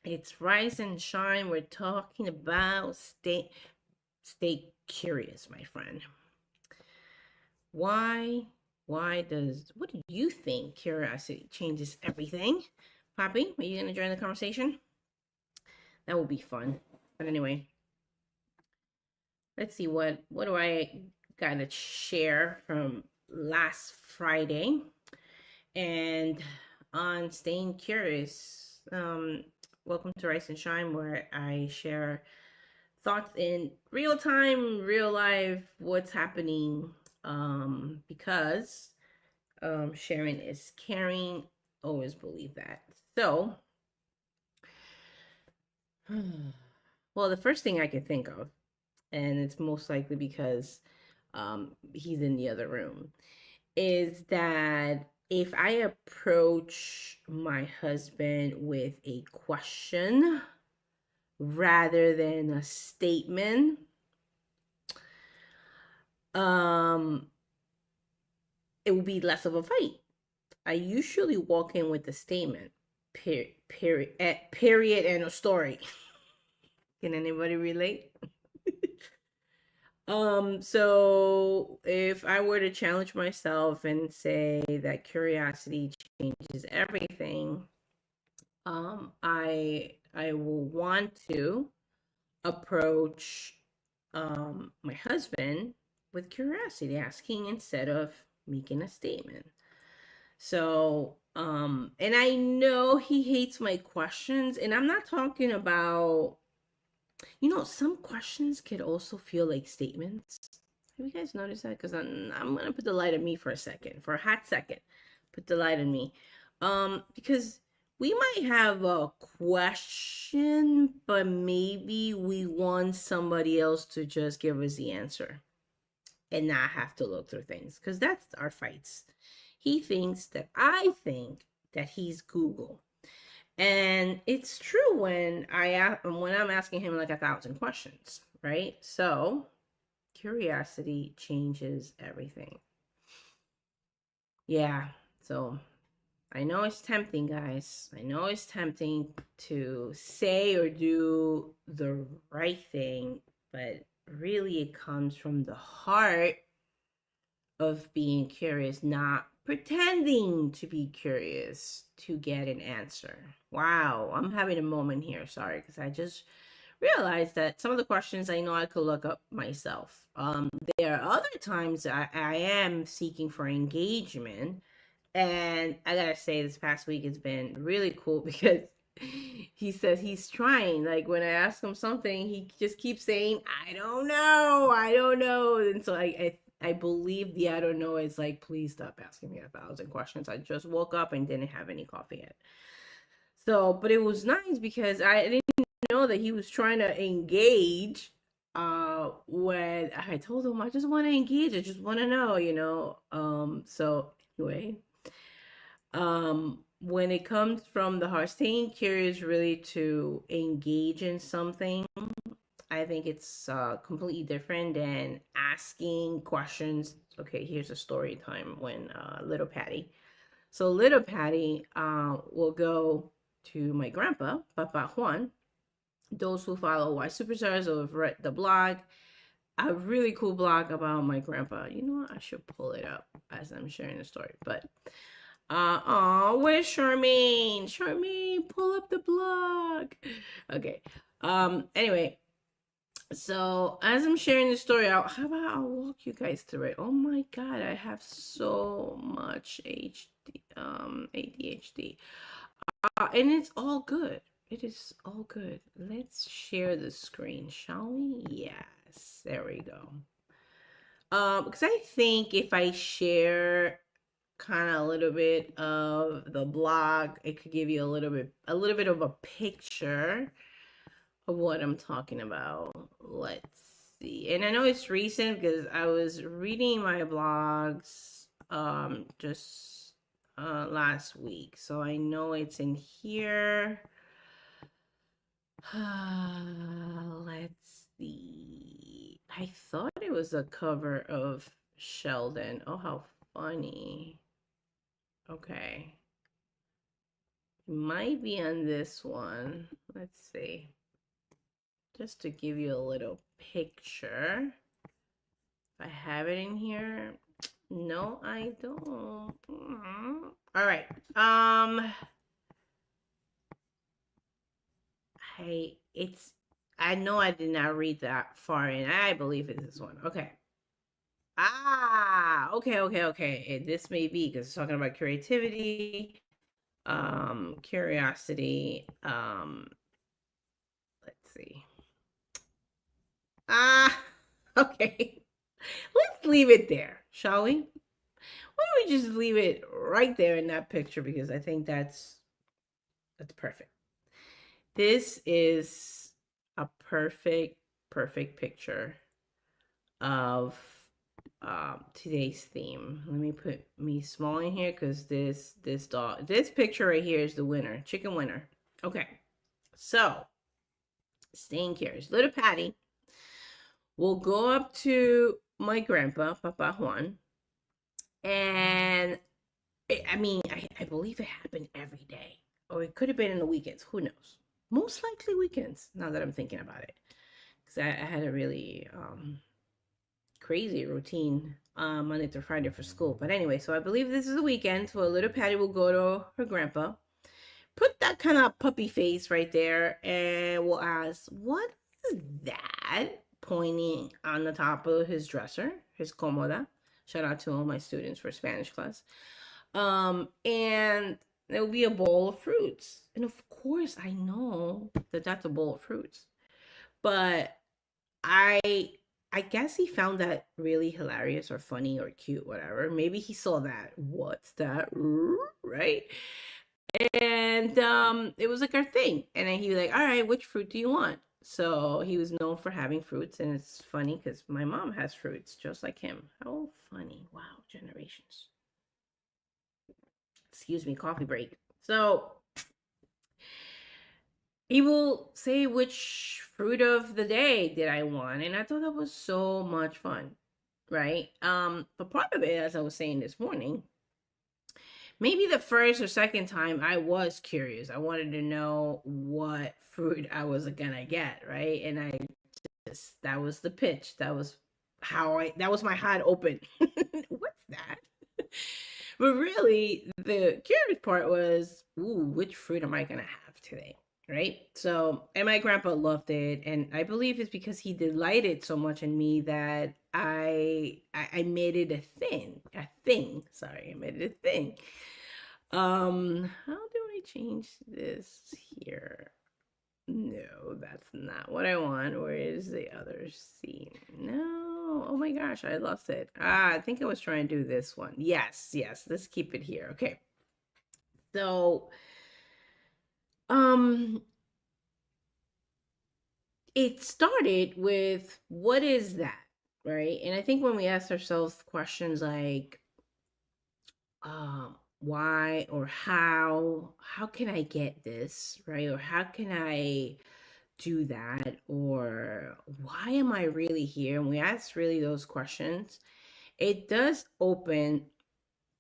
It's Rise and Shine. We're talking about stay curious, my friend. Why what do you think curiosity changes everything? Poppy, are you gonna join the conversation? That will be fun. But anyway, let's see what do I gotta share from last Friday. And on staying curious, welcome to Rise and Shine, where I share thoughts in real time, real life, what's happening. Because sharing is caring. Always believe that. So, well, the first thing I could think of, and it's most likely because he's in the other room, is that if I approach my husband with a question rather than a statement, um, it will be less of a fight. I usually walk in with a statement, period, and a story. Can anybody relate? So if I were to challenge myself and say that curiosity changes everything, I will want to approach my husband with curiosity, asking instead of making a statement. So, and I know he hates my questions, and I'm not talking about, some questions could also feel like statements. Have you guys noticed that? Because I'm gonna put the light on me for a second, for a hot second. Put the light on me, because we might have a question, but maybe we want somebody else to just give us the answer and not have to look through things. Because that's our fights. He thinks that I think that he's Google. And it's true when I'm asking him like 1,000 questions, right? So curiosity changes everything. Yeah. So I know it's tempting, guys. I know it's tempting to say or do the right thing, but really it comes from the heart of being curious, not pretending to be curious to get an answer. Wow, I'm having a moment here. Sorry, because I just realized that some of the questions I know I could look up myself. There are other times I am seeking for engagement. And I gotta say, this past week has been really cool because he says he's trying. Like when I ask him something, he just keeps saying, I don't know. And so I believe the I don't know is like, please stop asking me 1,000 questions. I just woke up and didn't have any coffee yet. So, but it was nice because I didn't know that he was trying to engage. When I told him I just want to engage, I just want to know. So anyway, when it comes from the heart, staying curious really to engage in something, I think it's completely different than asking questions. Okay, here's a story time when little Patty. So little Patty will go to my grandpa, Papa Juan. Those who follow YSuperstars or have read the blog, a really cool blog about my grandpa. You know what? I should pull it up as I'm sharing the story. But where's Charmaine? Charmaine, pull up the blog. Okay. Anyway, so as I'm sharing the story out, how about I'll walk you guys through it? Oh my god, I have so much ADHD. And it's all good. It is all good. Let's share the screen, shall we? Yes, there we go. Because I think if I share kind of a little bit of the blog, it could give you a little bit of a picture of what I'm talking about. Let's see. And I know it's recent because I was reading my blogs just last week. So I know it's in here. Let's see. I thought it was a cover of Sheldon. Oh, how funny. Okay. It might be on this one. Let's see. Just to give you a little picture. If I have it in here. No, I don't. All right. I know I did not read that far in. I believe it's this one. Okay. Okay. This may be because it's talking about creativity, curiosity. Let's see. Ah, okay. Let's leave it there, shall we? Why don't we just leave it right there in that picture because I think that's perfect. This is a perfect picture of today's theme. Let me put me small in here because this picture right here is the winner, chicken winner. Okay, so staying curious, little Patty will go up to my grandpa, Papa Juan, and I believe it happened every day, or it could have been in the weekends. Who knows? Most likely weekends. Now that I'm thinking about it, because I had a really crazy routine Monday through Friday for school. But anyway, so I believe this is a weekend. So a little Patty will go to her grandpa, put that kind of puppy face right there, and will ask, "What is that?" Pointing on the top of his dresser, his comoda. Shout out to all my students for Spanish class. And there will be a bowl of fruits. And of course, I know that that's a bowl of fruits. But I I guess he found that really hilarious or funny or cute, whatever. Maybe he saw that. What's that? Right? And it was like our thing. And then he was like, all right, which fruit do you want? So he was known for having fruits, and it's funny because my mom has fruits just like him. How funny. Wow, generations. Excuse me, coffee break. So he will say which fruit of the day did I want, and I thought that was so much fun, right? But part of it, as I was saying this morning, maybe the first or second time I was curious. I wanted to know what fruit I was gonna get, right? And I just that was the pitch. That was my heart open. What's that? But really, the curious part was, ooh, which fruit am I gonna have today? Right? So, and my grandpa loved it, and I believe it's because he delighted so much in me that I made it a thing. Sorry, I made it a thing. How do I change this here? No, that's not what I want. Where is the other scene? No. Oh my gosh, I lost it. I think I was trying to do this one. Yes. Let's keep it here. Okay. So, um, it started with what is that? Right? And I think when we ask ourselves questions like, why or how can I get this? Right? Or how can I do that, or why am I really here? And we ask really those questions, it does open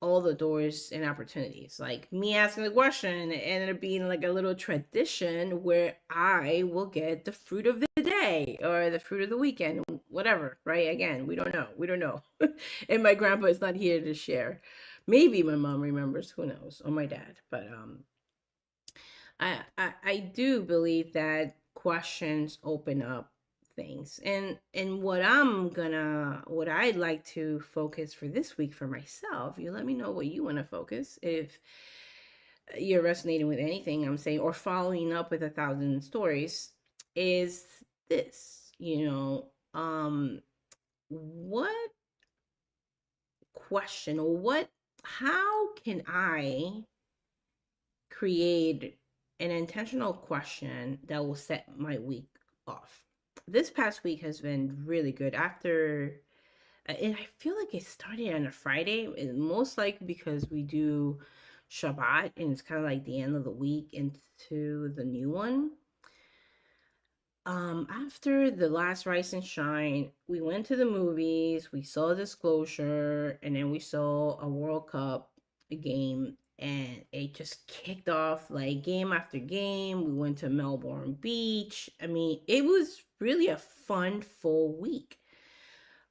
all the doors and opportunities. Like me asking the question, it ended up being like a little tradition where I will get the fruit of the day or the fruit of the weekend, whatever, right? Again, we don't know. And my grandpa is not here to share. Maybe my mom remembers, who knows, or my dad. But I do believe that questions open up things, and what I'd like to focus for this week for myself. You let me know what you want to focus, if you're resonating with anything I'm saying or following up with 1,000 stories, is this, what question, or what how can I create an intentional question that will set my week off? This past week has been really good. And I feel like it started on a Friday, most likely because we do Shabbat and it's kind of like the end of the week into the new one. After the last Rise and Shine, we went to the movies, we saw Disclosure, and then we saw a World Cup game. and it just kicked off like game after game. We went to Melbourne Beach. I mean, it was really a fun full week.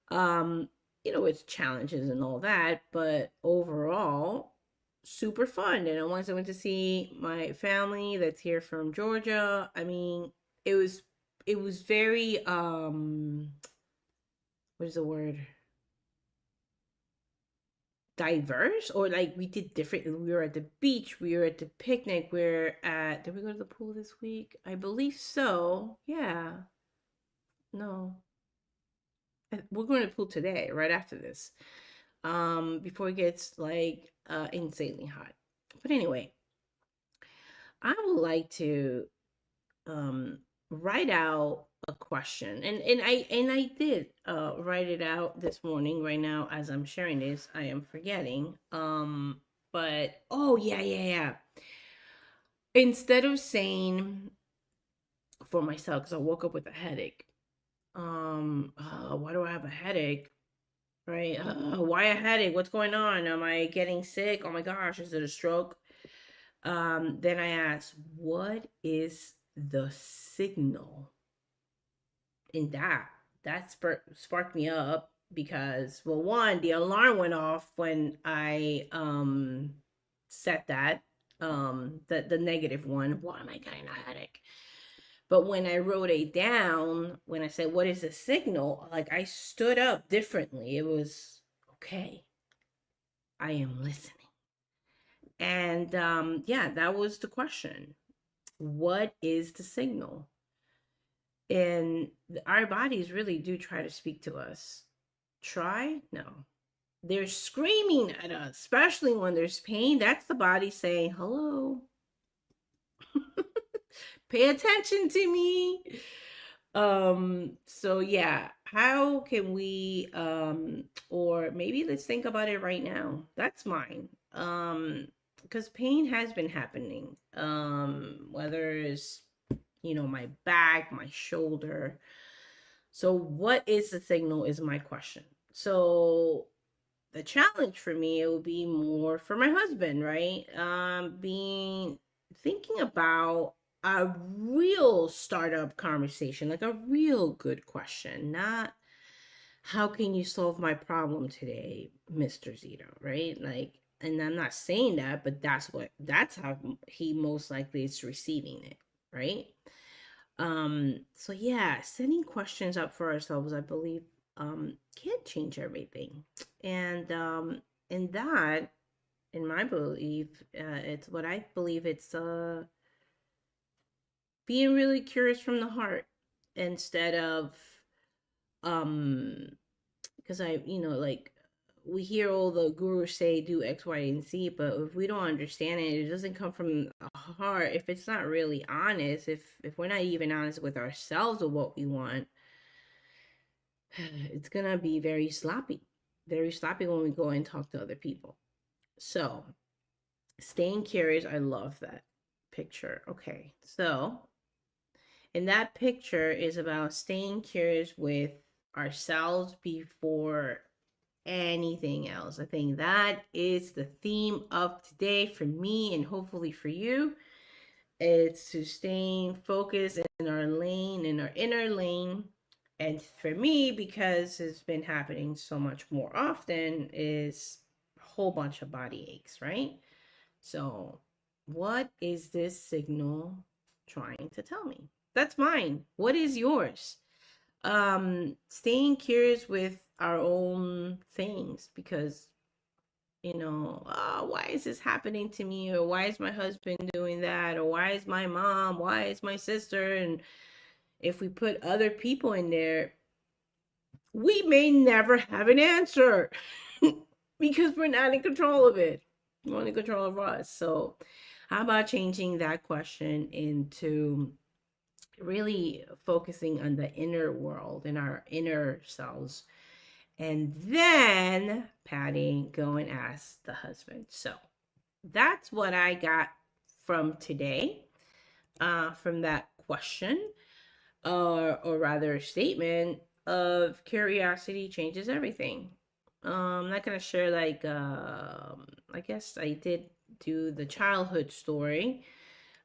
Um, it's challenges and all that, but overall, super fun. And once I went to see my family that's here from Georgia, I mean, it was it was very what is the word? Diverse, or like we did different. We were at the beach, we were at the picnic, we're at, did we go to the pool this week? I believe so. Yeah. No. We're going to the pool today, right after this. Before it gets like insanely hot. But anyway, I would like to um write out a question, and I did write it out this morning. Right now as I'm sharing this, I am forgetting. But oh yeah, yeah, yeah. Instead of saying for myself, because I woke up with a headache. Why do I have a headache? Right? Why a headache? What's going on? Am I getting sick? Oh my gosh, is it a stroke? Then I asked, what is the signal in that? That sparked me up because, well, one, the alarm went off when I set that, the negative one. Why am I getting a headache? But when I wrote it down, when I said, what is the signal? Like I stood up differently. It was okay. I am listening. And yeah, that was the question. What is the signal? And our bodies really do try to speak to us. Try? No. They're screaming at us, especially when there's pain. That's the body saying, hello, pay attention to me. So yeah, how can we or maybe let's think about it right now. That's mine. Because pain has been happening. Whether it's, my back, my shoulder. So what is the signal is my question. So the challenge for me, it would be more for my husband, right? Being thinking about a real startup conversation, like a real good question, not how can you solve my problem today, Mr. Zito, right? Like, and I'm not saying that, but that's how he most likely is receiving it, right? So yeah, setting questions up for ourselves, I believe, can change everything. And in that, in my belief, it's what I believe it's being really curious from the heart instead of um because like we hear all the gurus say do X, Y, and Z, but if we don't understand it, it doesn't come from a heart. If it's not really honest, if we're not even honest with ourselves of what we want, it's gonna be very sloppy when we go and talk to other people. So, staying curious, I love that picture. Okay, so and that picture is about staying curious with ourselves before anything else. I think that is the theme of today for me and hopefully for you. It's to staying focused in our lane, in our inner lane. And for me, because it's been happening so much more often, is a whole bunch of body aches, right? So, what is this signal trying to tell me? That's mine. What is yours? Staying curious with our own things because why is this happening to me, or why is my husband doing that, or why is my mom, why is my sister, and if we put other people in there, we may never have an answer because we're not in control of it. We're in control of us. So how about changing that question into really focusing on the inner world and our inner selves, and then Patty go and ask the husband. So that's what I got from today, from that question, or rather statement of curiosity changes everything. I'm not gonna share like I guess I did do the childhood story,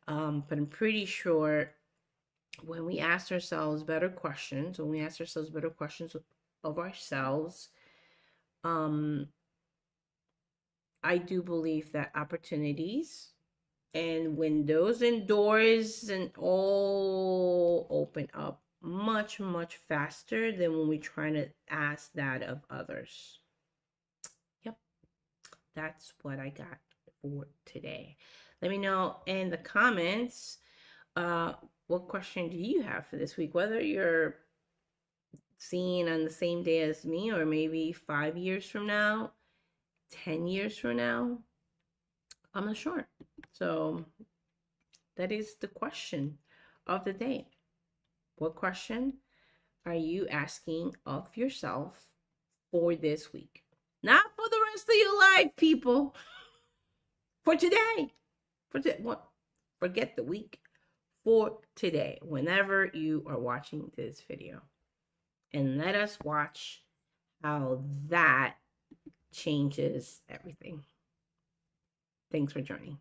but I'm pretty sure when we ask ourselves better questions, of ourselves, I do believe that opportunities and windows and doors and all open up much, much faster than when we try to ask that of others. Yep, that's what I got for today. Let me know in the comments what question do you have for this week, whether you're seeing on the same day as me or maybe 5 years from now, 10 years from now. I'm not sure. So that is the question of the day. What question are you asking of yourself for this week? Not for the rest of your life, people. For today. What? Forget the week. For today, whenever you are watching this video. And let us watch how that changes everything. Thanks for joining.